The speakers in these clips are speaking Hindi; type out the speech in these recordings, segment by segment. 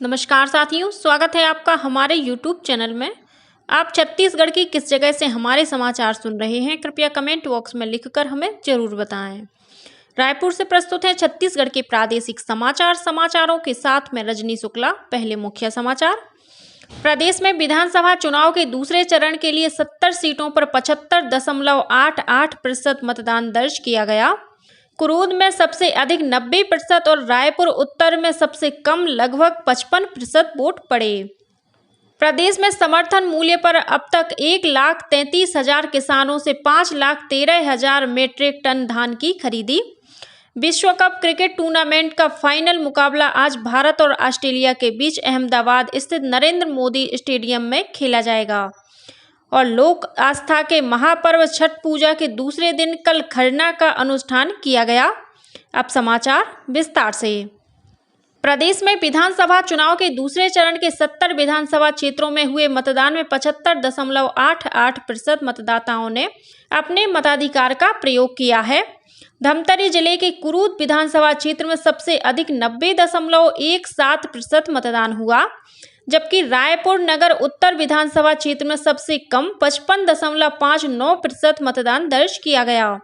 नमस्कार साथियों, स्वागत है आपका हमारे YouTube चैनल में। आप छत्तीसगढ़ की किस जगह से हमारे समाचार सुन रहे हैं, कृपया कमेंट बॉक्स में लिखकर हमें जरूर बताएं। रायपुर से प्रस्तुत है छत्तीसगढ़ के प्रादेशिक समाचार। समाचारों के साथ में रजनी शुक्ला। पहले मुख्य समाचार। प्रदेश में विधानसभा चुनाव के दूसरे चरण के लिए 70 सीटों पर 75.88% मतदान दर्ज किया गया। कुरूद में सबसे अधिक 90% और रायपुर उत्तर में सबसे कम लगभग 55% वोट पड़े। प्रदेश में समर्थन मूल्य पर अब तक 1,33,000 किसानों से 5,13,000 मीट्रिक टन धान की खरीदी। विश्व कप क्रिकेट टूर्नामेंट का फाइनल मुकाबला आज भारत और ऑस्ट्रेलिया के बीच अहमदाबाद स्थित नरेंद्र मोदी स्टेडियम में खेला जाएगा। और लोक आस्था के महापर्व छठ पूजा के दूसरे दिन कल खरना का अनुष्ठान किया गया। अब समाचार विस्तार से। प्रदेश में विधानसभा चुनाव के दूसरे चरण के 70 विधानसभा क्षेत्रों में हुए मतदान में 75.88% मतदाताओं ने अपने मताधिकार का प्रयोग किया है। धमतरी जिले के कुरूद विधानसभा क्षेत्र में सबसे अधिक 90.17% मतदान हुआ, जबकि रायपुर नगर उत्तर विधानसभा क्षेत्र में सबसे कम 55.59% मतदान दर्ज किया गया।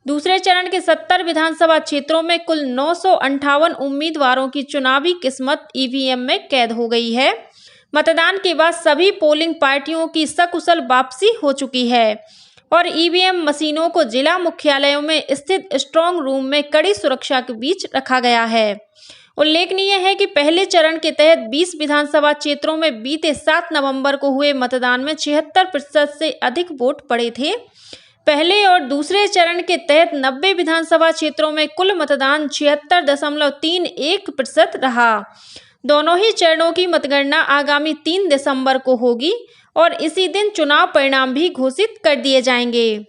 दूसरे चरण के 70 विधानसभा क्षेत्रों में कुल 958 उम्मीदवारों की चुनावी किस्मत ईवीएम में कैद हो गई है। मतदान के बाद सभी पोलिंग पार्टियों की सकुशल वापसी हो चुकी है और ईवीएम मशीनों को जिला मुख्यालयों में स्थित स्ट्रांग रूम में कड़ी सुरक्षा के बीच रखा गया है। उल्लेखनीय है कि पहले चरण के तहत 20 विधानसभा क्षेत्रों में बीते 7 नवंबर को हुए मतदान में 76% से अधिक वोट पड़े थे। पहले और दूसरे चरण के तहत 90 विधानसभा क्षेत्रों में कुल मतदान 76.31% रहा। दोनों ही चरणों की मतगणना आगामी 3 दिसंबर को होगी और इसी दिन चुनाव परिणाम भी घोषित कर दिए जाएंगे।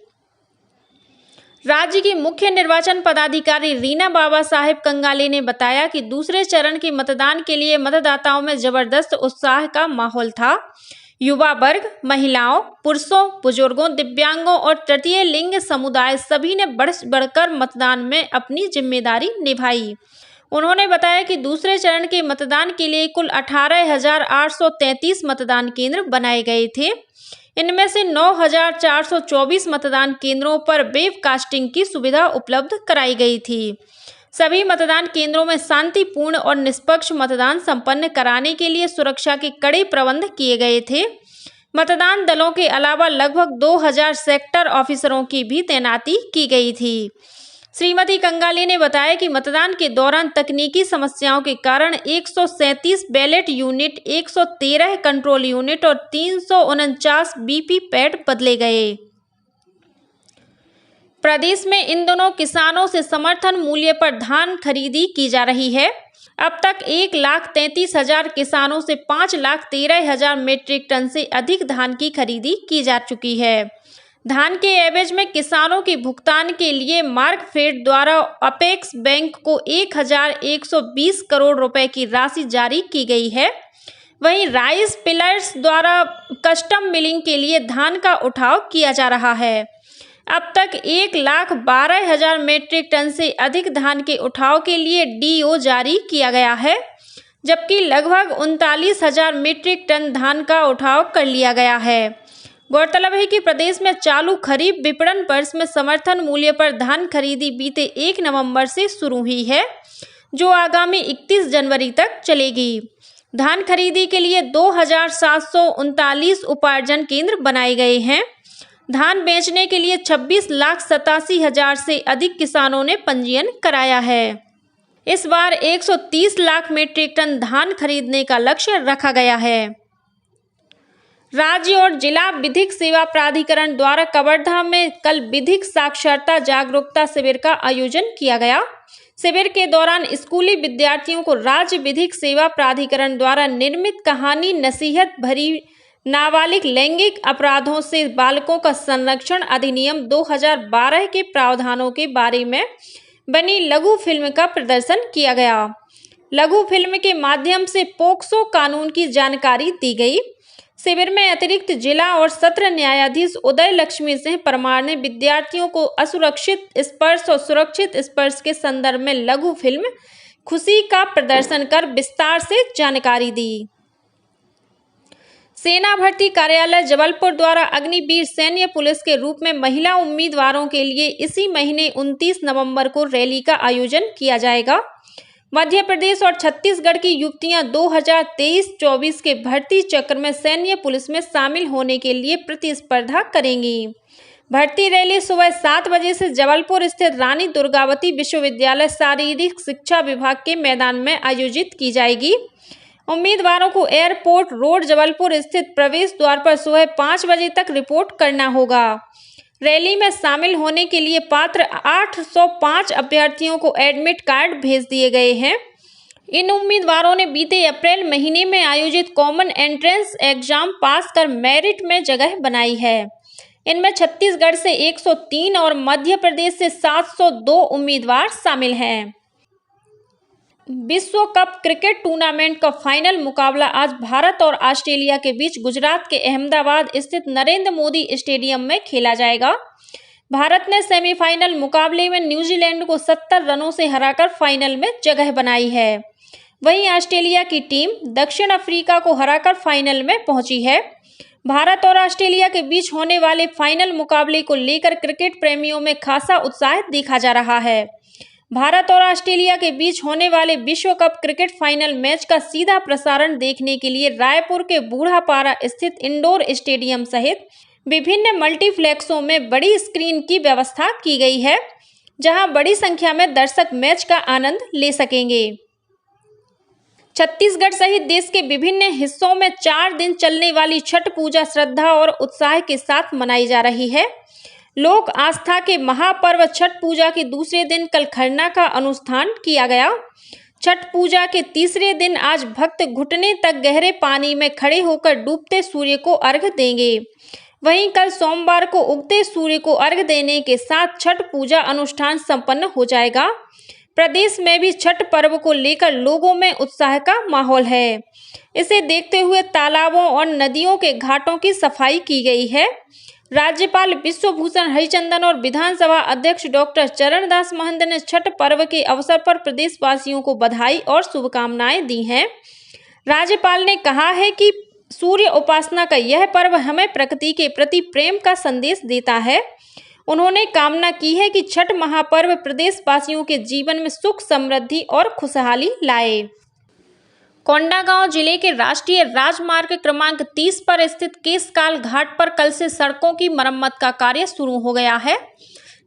राज्य की मुख्य निर्वाचन पदाधिकारी रीना बाबा साहेब कंगाले ने बताया कि दूसरे चरण के मतदान के लिए मतदाताओं में जबरदस्त उत्साह का माहौल था। युवा वर्ग, महिलाओं, पुरुषों, बुजुर्गों, दिव्यांगों और तृतीय लिंग समुदाय सभी ने बढ़ बढ़कर मतदान में अपनी जिम्मेदारी निभाई। उन्होंने बताया कि दूसरे चरण के मतदान के लिए कुल 18,833 मतदान केंद्र बनाए गए थे। इनमें से 9,424 मतदान केंद्रों पर वेबकास्टिंग की सुविधा उपलब्ध कराई गई थी। सभी मतदान केंद्रों में शांतिपूर्ण और निष्पक्ष मतदान संपन्न कराने के लिए सुरक्षा के कड़े प्रबंध किए गए थे। मतदान दलों के अलावा लगभग 2,000 सेक्टर ऑफिसरों की भी तैनाती की गई थी। श्रीमती कंगाले ने बताया कि मतदान के दौरान तकनीकी समस्याओं के कारण 137 बैलेट यूनिट, 113 कंट्रोल यूनिट और 349 वीवीपैट बदले गए। प्रदेश में इन दोनों किसानों से समर्थन मूल्य पर धान खरीदी की जा रही है। अब तक 1,33,000 किसानों से 5,13,000 मीट्रिक टन से अधिक धान की खरीदी की जा चुकी है। धान के एवज में किसानों के भुगतान के लिए मार्कफेड द्वारा अपेक्स बैंक को 1,120 करोड़ रुपए की राशि जारी की गई है। वहीं राइस पिलर्स द्वारा कस्टम मिलिंग के लिए धान का उठाव किया जा रहा है। अब तक 1,12,000 मीट्रिक टन से अधिक धान के उठाव के लिए डीओ जारी किया गया है, जबकि लगभग 39,000 मीट्रिक टन धान का उठाव कर लिया गया है। गौरतलब है कि प्रदेश में चालू खरीफ विपणन वर्ष में समर्थन मूल्य पर धान खरीदी बीते 1 नवंबर से शुरू हुई है, जो आगामी 31 जनवरी तक चलेगी। धान खरीदी के लिए 2,739 उपार्जन केंद्र बनाए गए हैं। धान बेचने के लिए 26,87,000 से अधिक किसानों ने पंजीयन कराया है। इस बार 130 लाख मीट्रिक टन धान खरीदने का लक्ष्य रखा गया है। राज्य और जिला विधिक सेवा प्राधिकरण द्वारा कवर्धा में कल विधिक साक्षरता जागरूकता शिविर का आयोजन किया गया। शिविर के दौरान स्कूली विद्यार्थियों को राज्य विधिक सेवा प्राधिकरण द्वारा निर्मित कहानी नसीहत भरी नाबालिग लैंगिक अपराधों से बालकों का संरक्षण अधिनियम 2012 के प्रावधानों के बारे में बनी लघु फिल्म का प्रदर्शन किया गया। लघु फिल्म के माध्यम से पोक्सो कानून की जानकारी दी गई। शिविर में अतिरिक्त जिला और सत्र न्यायाधीश उदय लक्ष्मी सिंह परमार ने विद्यार्थियों को असुरक्षित स्पर्श और सुरक्षित स्पर्श के संदर्भ में लघु फिल्म खुशी का प्रदर्शन कर विस्तार से जानकारी दी। सेना भर्ती कार्यालय जबलपुर द्वारा अग्निवीर सैन्य पुलिस के रूप में महिला उम्मीदवारों के लिए इसी महीने 29 नवंबर को रैली का आयोजन किया जाएगा। मध्य प्रदेश और छत्तीसगढ़ की युवतियां 2023-24 के भर्ती चक्र में सैन्य पुलिस में शामिल होने के लिए प्रतिस्पर्धा करेंगी। भर्ती रैली सुबह 7 बजे से जबलपुर स्थित रानी दुर्गावती विश्वविद्यालय शारीरिक शिक्षा विभाग के मैदान में आयोजित की जाएगी। उम्मीदवारों को एयरपोर्ट रोड जबलपुर स्थित प्रवेश द्वार पर सुबह 5 बजे तक रिपोर्ट करना होगा। रैली में शामिल होने के लिए पात्र 805 अभ्यर्थियों को एडमिट कार्ड भेज दिए गए हैं। इन उम्मीदवारों ने बीते अप्रैल महीने में आयोजित कॉमन एंट्रेंस एग्जाम पास कर मेरिट में जगह बनाई है। इनमें छत्तीसगढ़ से 103 और मध्य प्रदेश से 702 उम्मीदवार शामिल हैं। विश्व कप क्रिकेट टूर्नामेंट का फाइनल मुकाबला आज भारत और ऑस्ट्रेलिया के बीच गुजरात के अहमदाबाद स्थित नरेंद्र मोदी स्टेडियम में खेला जाएगा। भारत ने सेमीफाइनल मुकाबले में न्यूजीलैंड को 70 रनों से हराकर फाइनल में जगह बनाई है। वहीं ऑस्ट्रेलिया की टीम दक्षिण अफ्रीका को हराकर फाइनल में पहुंची है। भारत और ऑस्ट्रेलिया के बीच होने वाले फाइनल मुकाबले को लेकर क्रिकेट प्रेमियों में खासा उत्साह देखा जा रहा है। भारत और ऑस्ट्रेलिया के बीच होने वाले विश्व कप क्रिकेट फाइनल मैच का सीधा प्रसारण देखने के लिए रायपुर के बूढ़ापारा स्थित इंडोर स्टेडियम सहित विभिन्न मल्टीप्लेक्सों में बड़ी स्क्रीन की व्यवस्था की गई है, जहां बड़ी संख्या में दर्शक मैच का आनंद ले सकेंगे। छत्तीसगढ़ सहित देश के विभिन्न हिस्सों में 4 दिन चलने वाली छठ पूजा श्रद्धा और उत्साह के साथ मनाई जा रही है। लोक आस्था के महापर्व छठ पूजा के दूसरे दिन कल खरना का अनुष्ठान किया गया। छठ पूजा के तीसरे दिन आज भक्त घुटने तक गहरे पानी में खड़े होकर डूबते सूर्य को अर्घ्य देंगे। वहीं कल सोमवार को उगते सूर्य को अर्घ्य देने के साथ छठ पूजा अनुष्ठान संपन्न हो जाएगा। प्रदेश में भी छठ पर्व को लेकर लोगों में उत्साह का माहौल है। इसे देखते हुए तालाबों और नदियों के घाटों की सफाई की गई है। राज्यपाल विश्वभूषण हरिचंदन और विधानसभा अध्यक्ष डॉक्टर चरणदास महंत ने छठ पर्व के अवसर पर प्रदेशवासियों को बधाई और शुभकामनाएं दी हैं। राज्यपाल ने कहा है कि सूर्य उपासना का यह पर्व हमें प्रकृति के प्रति प्रेम का संदेश देता है। उन्होंने कामना की है कि छठ महापर्व प्रदेशवासियों के जीवन में सुख, समृद्धि और खुशहाली लाए। कोंडागांव जिले के राष्ट्रीय राजमार्ग क्रमांक 30 पर स्थित केशकाल घाट पर कल से सड़कों की मरम्मत का कार्य शुरू हो गया है।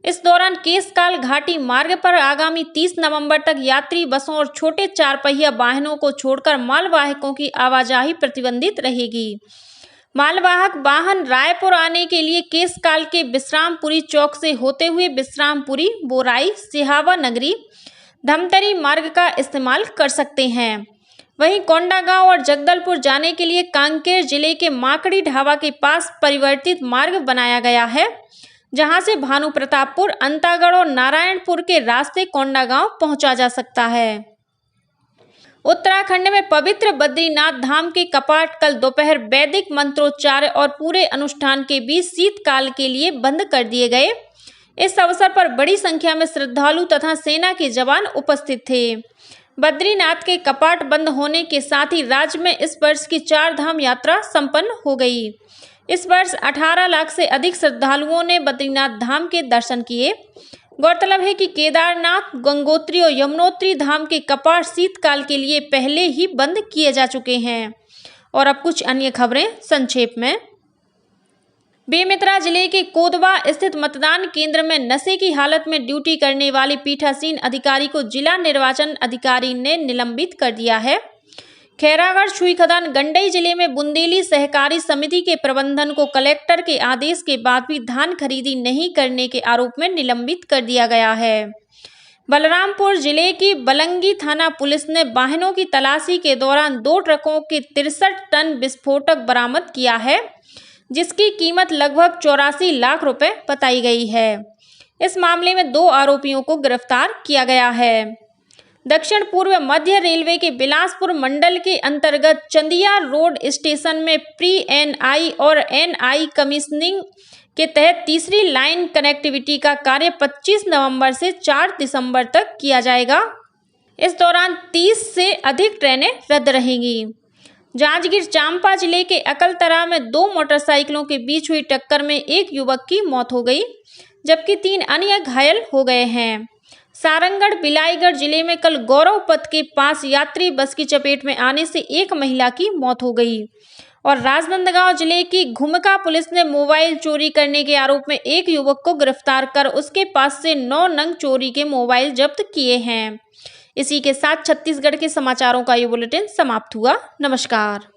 इस दौरान केशकाल घाटी मार्ग पर आगामी 30 नवंबर तक यात्री बसों और छोटे 4 पहिया वाहनों को छोड़कर मालवाहकों की आवाजाही प्रतिबंधित रहेगी। मालवाहक वाहन रायपुर आने के लिए केशकाल के विश्रामपुरी चौक से होते हुए विश्रामपुरी, बोराई, सिहावा नगरी, धमतरी मार्ग का इस्तेमाल कर सकते हैं। वहीं कोंडागांव और जगदलपुर जाने के लिए कांकेर जिले के माकड़ी ढाबा के पास परिवर्तित मार्ग बनाया गया है, जहां से भानु प्रतापपुर, अंतागढ़ और नारायणपुर के रास्ते कोंडागांव पहुंचा जा सकता है। उत्तराखंड में पवित्र बद्रीनाथ धाम के कपाट कल दोपहर वैदिक मंत्रोच्चार और पूरे अनुष्ठान के बीच शीतकाल के लिए बंद कर दिए गए। इस अवसर पर बड़ी संख्या में श्रद्धालु तथा सेना के जवान उपस्थित थे। बद्रीनाथ के कपाट बंद होने के साथ ही राज्य में इस वर्ष की 4 धाम यात्रा संपन्न हो गई। इस वर्ष 18 लाख से अधिक श्रद्धालुओं ने बद्रीनाथ धाम के दर्शन किए। गौरतलब है कि केदारनाथ, गंगोत्री और यमुनोत्री धाम के कपाट शीतकाल के लिए पहले ही बंद किए जा चुके हैं। और अब कुछ अन्य खबरें संक्षेप में। बेमेतरा जिले के कोदवा स्थित मतदान केंद्र में नशे की हालत में ड्यूटी करने वाले पीठासीन अधिकारी को जिला निर्वाचन अधिकारी ने निलंबित कर दिया है। खैरागढ़ छुईखदान गंडई जिले में बुंदेली सहकारी समिति के प्रबंधन को कलेक्टर के आदेश के बाद भी धान खरीदी नहीं करने के आरोप में निलंबित कर दिया गया है। बलरामपुर जिले की बलंगी थाना पुलिस ने वाहनों की तलाशी के दौरान 2 ट्रकों के 63 टन विस्फोटक बरामद किया है, जिसकी कीमत लगभग 84 लाख रुपए बताई गई है। इस मामले में 2 आरोपियों को गिरफ्तार किया गया है। दक्षिण पूर्व मध्य रेलवे के बिलासपुर मंडल के अंतर्गत चंदिया रोड स्टेशन में प्री एनआई और एनआई कमीशनिंग के तहत तीसरी लाइन कनेक्टिविटी का कार्य 25 नवंबर से 4 दिसंबर तक किया जाएगा। इस दौरान 30 से अधिक ट्रेनें रद्द रहेंगी। जांजगीर चांपा जिले के अकलतरा में 2 मोटरसाइकिलों के बीच हुई टक्कर में एक युवक की मौत हो गई, जबकि 3 अन्य घायल हो गए हैं। सारंगढ़ बिलाईगढ़ जिले में कल गौरव पथ के पास यात्री बस की चपेट में आने से एक महिला की मौत हो गई। और राजनांदगांव जिले की घुमका पुलिस ने मोबाइल चोरी करने के आरोप में एक युवक को गिरफ्तार कर उसके पास से 9 नंग चोरी के मोबाइल जब्त किए हैं। इसी के साथ छत्तीसगढ़ के समाचारों का ये बुलेटिन समाप्त हुआ। नमस्कार।